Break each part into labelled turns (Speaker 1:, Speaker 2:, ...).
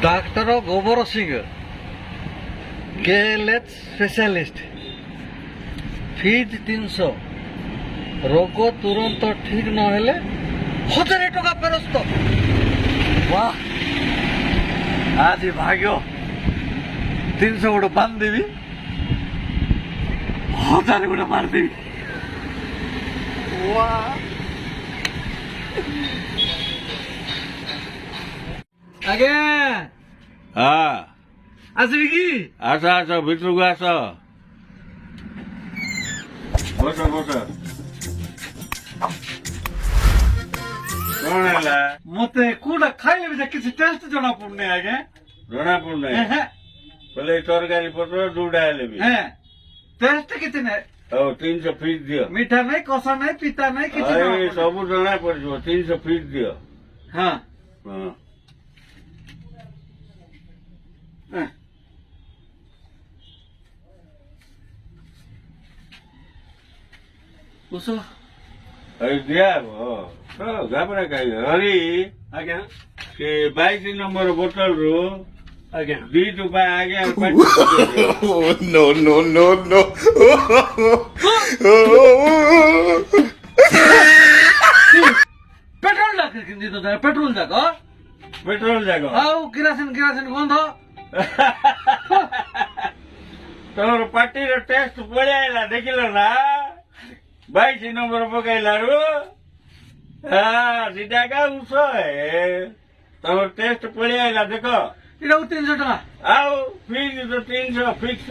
Speaker 1: ଡାକ୍ତର ଗୋବର Singh KLH specialist fees 300 ରୋଗ ତୁରନ୍ତ ଠିକ ନହେଲେ 1000 ଟଙ୍କା ଫେରସ୍ତ। वाह आज भाग्य 300 गोटे बांधदेवी 1000 गोटे मारदेवी। वाह आगे
Speaker 2: हाँ
Speaker 1: आसबि कि
Speaker 2: आस आस भितर को आस बस बस कौन है
Speaker 1: मते कोडा खाइले भी किसी टेस्ट जना पड़ने आगे
Speaker 2: जना पड़ने पहले तरकारी पत्र दूधा लेबी
Speaker 1: टेस्ट कितने
Speaker 2: 300 फीस दियो
Speaker 1: मीठा नहीं कसा नहीं पीता नहीं किसी
Speaker 2: सब जना पड़ो 300 फीस दियो।
Speaker 1: हाँ
Speaker 2: हाँ
Speaker 1: उसो
Speaker 2: दिया घबरा कहीं हरी
Speaker 1: आज्ञा
Speaker 2: के 22 नंबर बोतल रू
Speaker 1: आज्ञा
Speaker 2: 2 रुपया आगे
Speaker 3: no, no, no, no.
Speaker 1: Petrol lakh किंदी तो पेट्रोल जाको
Speaker 2: पेट्रोल जागो
Speaker 1: आउ किरासिन गंध
Speaker 2: तोर पार्टी रो टेस्ट पड़ियाला देखिलो ना 22 नंबर पकैलारू हाँ सीधा का उसो है तोर टेस्ट पड़ियाला देखो
Speaker 1: इरा 300 टका
Speaker 2: आओ फीस तो 300 फिक्स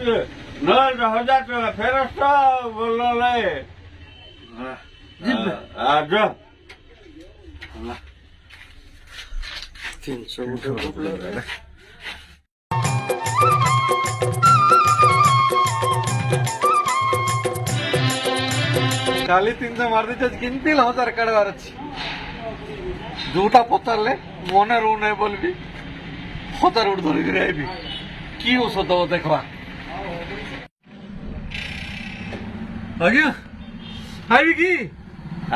Speaker 2: न 1000 टका फेरस्त बोलो ले आ जो
Speaker 1: 300 खाली 300 मार दे किंती 1000 काढवार अछि जोटा पचारले मने रो नै बोलबी 1000 उड़ धरि करे आइबी की औषध हो देखबा आज्ञा आइबी की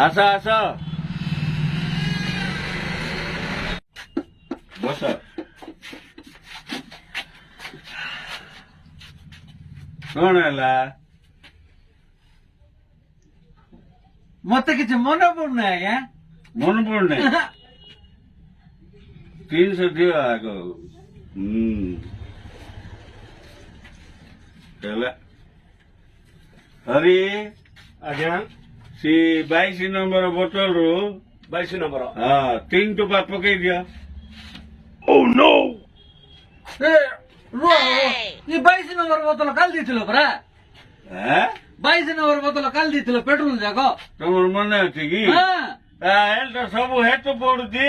Speaker 2: आसा आसा बस कौन है
Speaker 1: मते किछ मन पड़ना आज्ञा
Speaker 2: मन पड़ने 300 दियो आगो चला हरी
Speaker 1: आज्ञा
Speaker 2: सी 22 नंबर बोतल रू
Speaker 1: 22 नंबर
Speaker 2: हाँ 3 टुपा पकई दिया।
Speaker 3: Oh no!
Speaker 1: ए रो ये 22 नंबर बोतल काल दिथिलो परा
Speaker 2: हैं
Speaker 1: 22 नंबर बोतल काल दिथिलो पेट्रोल जाको
Speaker 2: तमर मन अछि की
Speaker 1: हां
Speaker 2: एल तो सब हेतु पड़ुती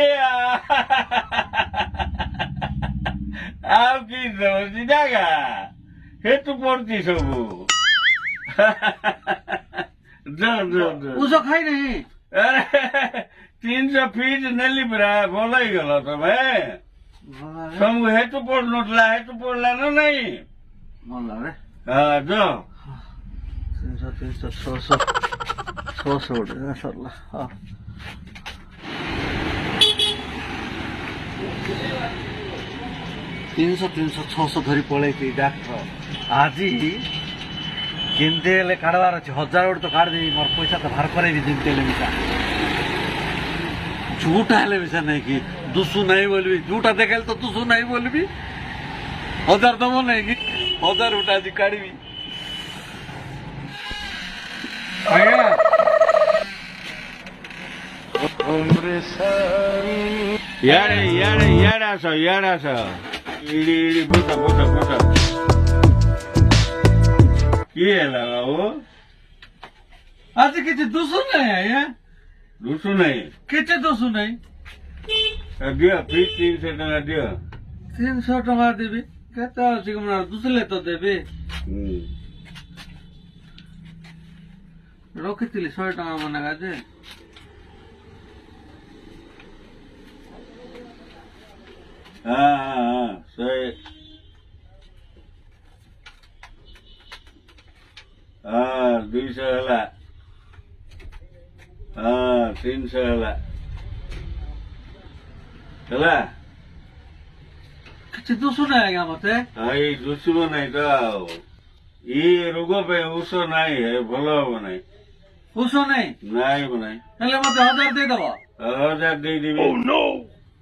Speaker 2: आउ की समझी जागा हेतु पड़ती सब
Speaker 1: उसो खाई नहीं
Speaker 2: अरे 300 फीस नेली परा बोला ही गलो तो भाई सब हेतु पड़ नोटला हेतु पड़ला ना नहीं
Speaker 1: मन लागे
Speaker 2: हाँ जो
Speaker 1: 300 600 उठे सरला हाँ 300 600 धरी पड़े डाक्टर आज केमती हेल्ले काढ़वार अच्छे 1000 गोटे तो काढ़ देवी मोर पैसा तो बाहर करे जमती हेल्ले मिसा झूठा हेल्ले मिसा नहीं कि दुसु नहीं बोलबी झूठा देखे तो दुसु नहीं बोलबी 1000 दम नहीं कि 1000 उठा आज काढ़ी
Speaker 2: यार आस इडी बोता बोता बोता किए लगा वो
Speaker 1: आज किसी दुसु नहीं है
Speaker 2: दूसू नहीं
Speaker 1: किसी दुसु नहीं
Speaker 2: दियो फिर 300 टका दियो
Speaker 1: 300 टका देवी कहता है दुसले तो देवी रखी 100 टका मन गाजे
Speaker 2: हाँ सही हाँ 200 ହେଲା ହଁ 300 ହେଲା
Speaker 1: କିଛି ଦୁଷୁନି ଆଜ୍ଞା ମତେ
Speaker 2: ଏଇ ଦୁଷିବ ନାହିଁ ତ ଆଉ ଏଇ ରୋଗ ପାଇଁ ଔଷ ନାହିଁ ଭଲ ହବ ନାହିଁ
Speaker 1: ଉଷ ନାଇଁ
Speaker 2: ନାଇଁ ହବ ନାହିଁ
Speaker 1: ହେଲେ ମତେ 1000 ଦେଇଦବ
Speaker 2: 1000 ଦେଇଦେବି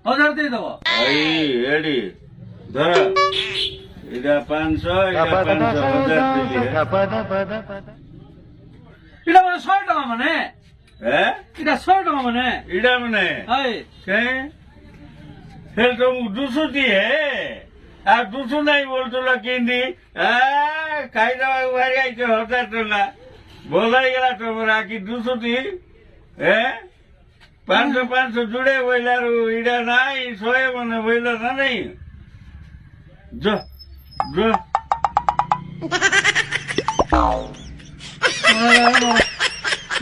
Speaker 1: 1000 ଦେଇଦବ
Speaker 2: ଏଇ ଏଡି ଧର ଏଇଟା 500 ଏଇଟା 500 1000 ଦେଲି
Speaker 1: ଏଇଟା ମାନେ 100 ଟଙ୍କା ମାନେ ଏଇଟା 100 ଟଙ୍କା ମାନେ
Speaker 2: ଏଇଟା ମାନେ
Speaker 1: ହାଏ
Speaker 2: ହେଲେ ତମକୁ ଦୁଷୁଛି ଆଉ ଦୁଷୁ ନାହିଁ ବୋଲୁଥିଲ କେମିତି ଖାଇଦେବାକୁ ବାହାରି ଆଇଛ 1000 ଟଙ୍କା ଭଲ ହେଇଗଲା ତମର ଆଖି ଦୁଷୁଛି 500 ଯୁଡେ ବୋଇଲାରୁ ଏଇଟା ନାଇଁ 100 ମାନେ ବୋଇଲ ନା ନାଇଁ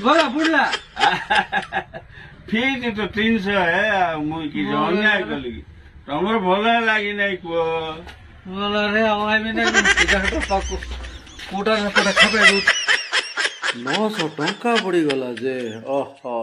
Speaker 1: ଗଲା ବୁଡଲା
Speaker 2: ଫିସ୍ ତ 300 ମୁଁ କିଛି ଅନ୍ୟାୟ କଲି କି ତମର ଭଲ ଲାଗି ନାହିଁ କୁହ
Speaker 1: ଗଲା ରେ ଆଉ ଆଇବି ନାଇଁ କୋଟା ଖାଇବା 900 ଟଙ୍କା ପଡିଗଲା ଯେ ଓହୋ